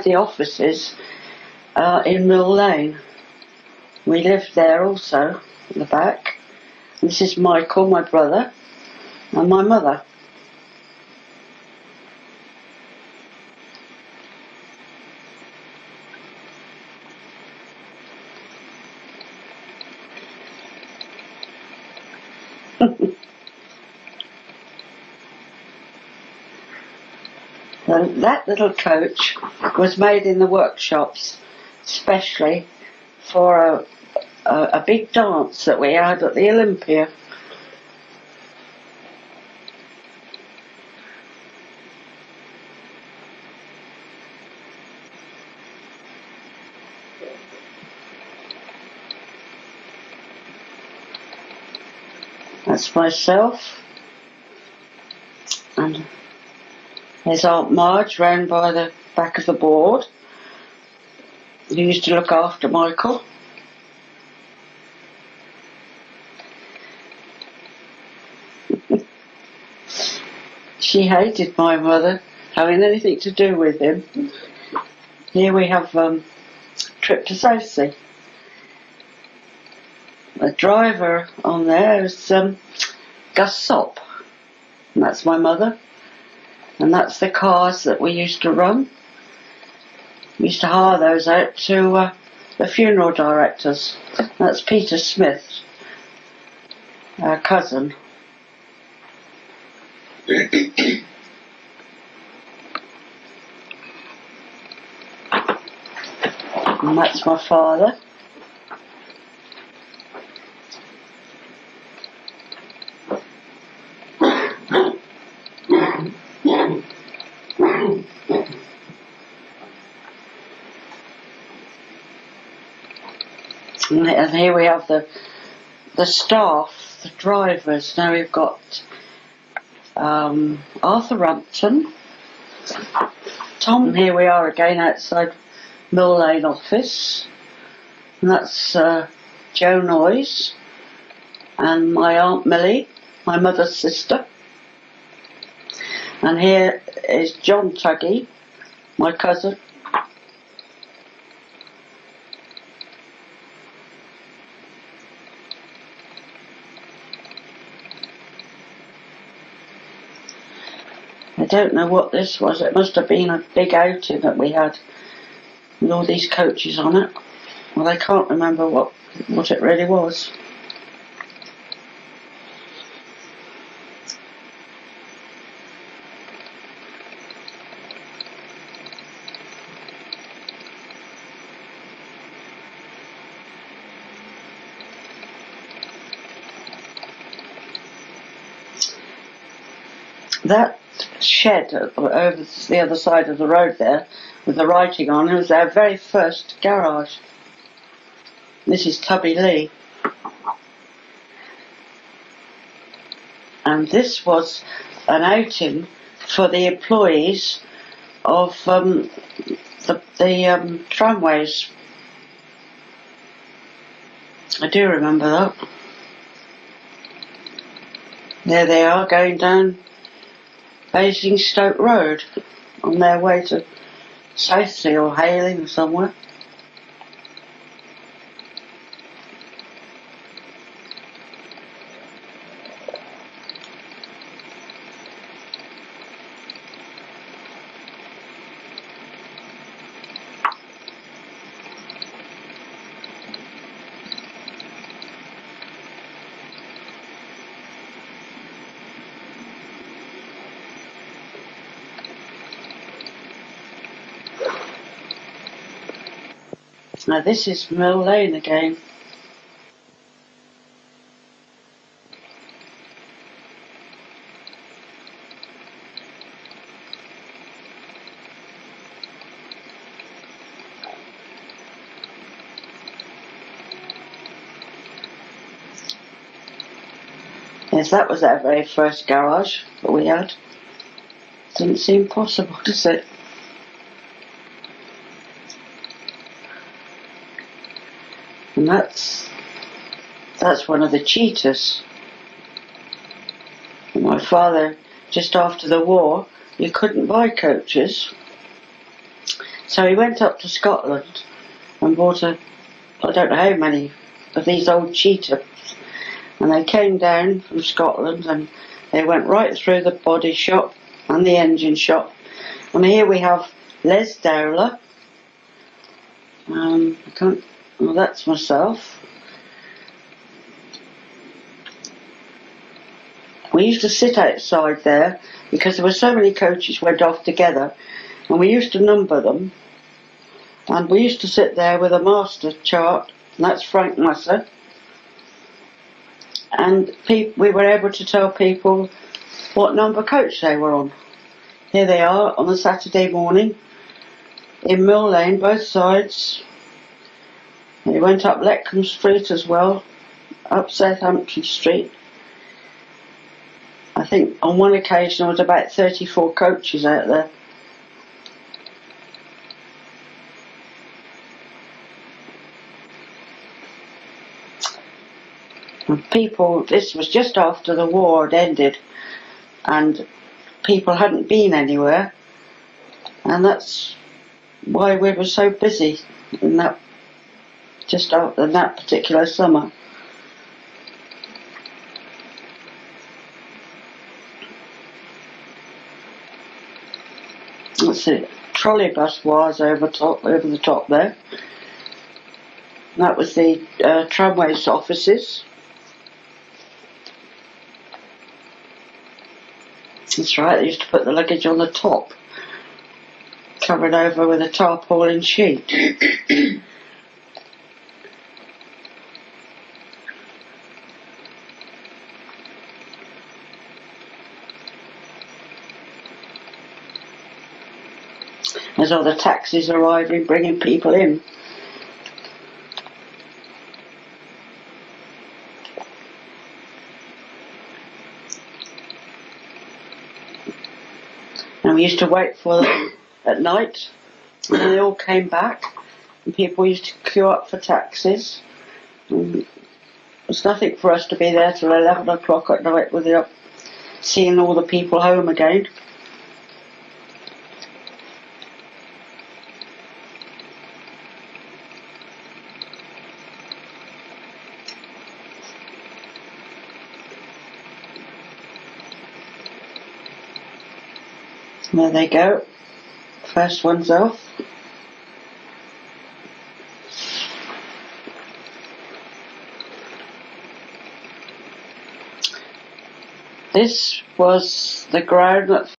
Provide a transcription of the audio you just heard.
the offices in Mill Lane. We lived there also, in the back. This is Michael, my brother, and my mother. That little coach was made in the workshops, especially for a big dance that we had at the Olympia. That's myself, and there's Aunt Marge round by the back of the board, who used to look after Michael. She hated my mother having anything to do with him. Here we have trip to Southsea. The driver on there is Gus Sop, and that's my mother, and that's the cars that we used to run. We used to hire those out to the funeral directors. That's Peter Smith, our cousin. And that's my father. And here we have the staff, the drivers. Now we've got Arthur Rampton, Tom. And here we are again outside Mill Lane office. And that's Joe Noyes and my Aunt Millie, my mother's sister. And here is John Tuggy, my cousin. I don't know what this was. It must have been a big outing that we had with all these coaches on it. Well, I can't remember what it really was. That shed over the other side of the road there, with the writing on, it was our very first garage. This is Tubby Lee. And this was an outing for the employees of the tramways. I do remember that. There they are, going down Basingstoke Road on their way to Southsea or Hayling or somewhere. Now this is Mill Lane again. Yes, that was our very first garage that we had. Doesn't seem possible, does it? And that's one of the cheetahs. My father, just after the war, you couldn't buy coaches, So he went up to Scotland and bought I don't know how many of these old cheetahs. And they came down from Scotland and they went right through the body shop and the engine shop. And here we have Les Dowler. That's myself. We used to sit outside there because there were so many coaches went off together, and we used to number them. And we used to sit there with a master chart, and that's Frank Musser. And we were able to tell people what number coach they were on. Here they are on a Saturday morning in Mill Lane, both sides. They went up Leckham Street as well, up Southampton Street. I think on one occasion there was about 34 coaches out there. And people, this was just after the war had ended and people hadn't been anywhere, and that's why we were so busy in that, just after that particular summer. That's it. Trolley bus was over the top there. That was the tramways offices. That's right, they used to put the luggage on the top, covered over with a tarpaulin sheet. There's all the taxis arriving, bringing people in. And we used to wait for them at night, and they all came back, and people used to queue up for taxis. And there's nothing for us to be there till 11 o'clock at night without seeing all the people home again. There they go. First one's off. This was the ground that